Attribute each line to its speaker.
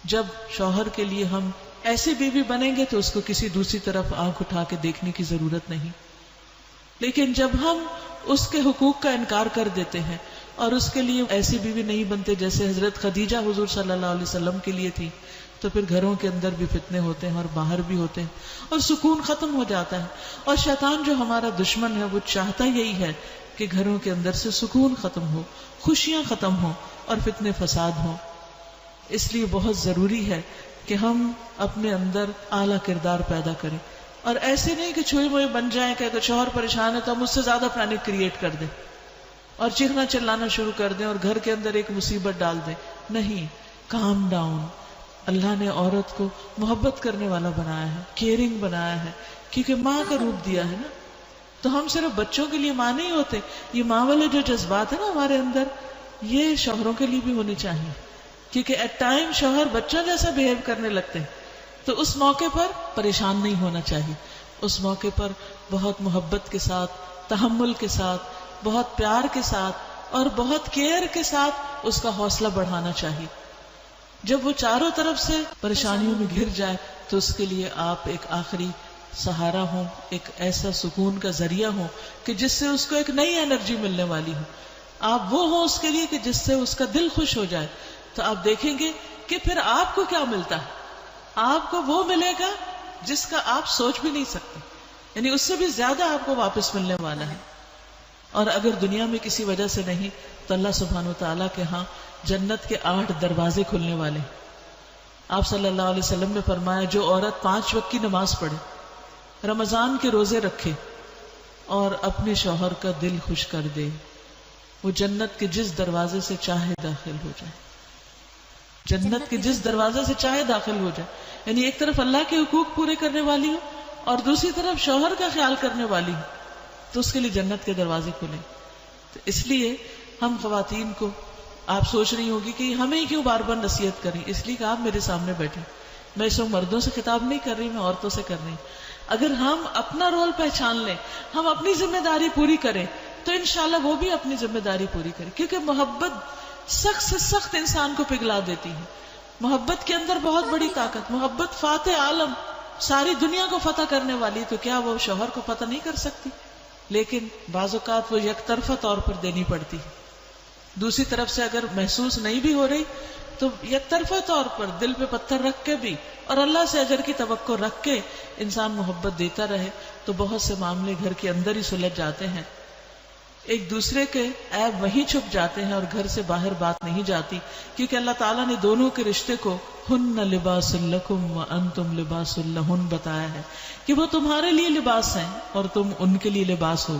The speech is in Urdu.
Speaker 1: جب شوہر کے لیے ہم ایسی بیوی بنیں گے تو اس کو کسی دوسری طرف آنکھ اٹھا کے دیکھنے کی ضرورت نہیں. لیکن جب ہم اس کے حقوق کا انکار کر دیتے ہیں اور اس کے لیے ایسی بیوی نہیں بنتے جیسے حضرت خدیجہ حضور صلی اللہ علیہ وسلم کے لیے تھی، تو پھر گھروں کے اندر بھی فتنے ہوتے ہیں اور باہر بھی ہوتے ہیں اور سکون ختم ہو جاتا ہے. اور شیطان جو ہمارا دشمن ہے وہ چاہتا یہی ہے کہ گھروں کے اندر سے سکون ختم ہو، خوشیاں ختم ہوں اور فتنے فساد ہوں. اس لیے بہت ضروری ہے کہ ہم اپنے اندر اعلیٰ کردار پیدا کریں، اور ایسے نہیں کہ چھوئے موئے بن جائیں کہ اگر شوہر پریشان ہے تو ہم اس سے زیادہ پینک کریٹ کر دیں اور چیخنا چلانا شروع کر دیں اور گھر کے اندر ایک مصیبت ڈال دیں. نہیں، کام ڈاؤن. اللہ نے عورت کو محبت کرنے والا بنایا ہے، کیئرنگ بنایا ہے، کیونکہ ماں کا روپ دیا ہے نا. تو ہم صرف بچوں کے لیے ماں نہیں ہوتے. یہ ماں والے جو جذبات ہیں نا ہمارے اندر، یہ شوہروں کے لیے بھی ہونے چاہیے، کیونکہ ایٹ ٹائم شوہر بچوں جیسا بہیو کرنے لگتے ہیں تو اس موقع پر پریشان نہیں ہونا چاہیے. اس موقع پر بہت محبت کے ساتھ، تحمل کے ساتھ، بہت پیار کے ساتھ اور بہت کیئر کے ساتھ اس کا حوصلہ بڑھانا چاہیے. جب وہ چاروں طرف سے پریشانیوں میں گھر جائے تو اس کے لیے آپ ایک آخری سہارا ہوں، ایک ایسا سکون کا ذریعہ ہوں کہ جس سے اس کو ایک نئی انرجی ملنے والی ہو. آپ وہ ہوں اس کے لیے کہ جس سے اس کا دل خوش ہو جائے. تو آپ دیکھیں گے کہ پھر آپ کو کیا ملتا ہے. آپ کو وہ ملے گا جس کا آپ سوچ بھی نہیں سکتے، یعنی اس سے بھی زیادہ آپ کو واپس ملنے والا ہے. اور اگر دنیا میں کسی وجہ سے نہیں تو اللہ سبحانہ وتعالیٰ کے ہاں جنت کے 8 دروازے کھلنے والے. آپ صلی اللہ علیہ وسلم نے فرمایا جو عورت 5 وقت کی نماز پڑھے، رمضان کے روزے رکھے اور اپنے شوہر کا دل خوش کر دے، وہ جنت کے جس دروازے سے چاہے داخل ہو جائے. جنت کے جس دروازے سے چاہے داخل ہو جائے. یعنی ایک طرف اللہ کے حقوق پورے کرنے والی ہو اور دوسری طرف شوہر کا خیال کرنے والی ہو تو اس کے لیے جنت کے دروازے کھلے. تو اس لیے ہم خواتین کو، آپ سوچ رہی ہوگی کہ ہمیں کیوں بار بار نصیحت کریں، اس لیے کہ آپ میرے سامنے بیٹھے. میں اس وقت مردوں سے خطاب نہیں کر رہی، میں عورتوں سے کر رہی ہوں. اگر ہم اپنا رول پہچان لیں، ہم اپنی ذمہ داری پوری کریں تو انشاءاللہ وہ بھی اپنی ذمہ داری پوری کرے. کیونکہ محبت سخت سے سخت انسان کو پگھلا دیتی ہے. محبت کے اندر بہت بڑی طاقت. محبت فاتح عالم، ساری دنیا کو فتح کرنے والی. تو کیا وہ شوہر کو فتح نہیں کر سکتی؟ لیکن بعض اوقات وہ یک طرفہ طور پر دینی پڑتی ہے. دوسری طرف سے اگر محسوس نہیں بھی ہو رہی تو یک طرفہ طور پر دل پہ پتھر رکھ کے بھی اور اللہ سے اجر کی توقع رکھ کے انسان محبت دیتا رہے تو بہت سے معاملے گھر کے اندر ہی سلجھ جاتے ہیں. ایک دوسرے کے عیب وہیں چھپ جاتے ہیں اور گھر سے باہر بات نہیں جاتی، کیونکہ اللہ تعالیٰ نے دونوں کے رشتے کو ہن لباس لکم وانتم لباس لہن بتایا ہے کہ وہ تمہارے لیے لباس ہیں اور تم ان کے لیے لباس ہو.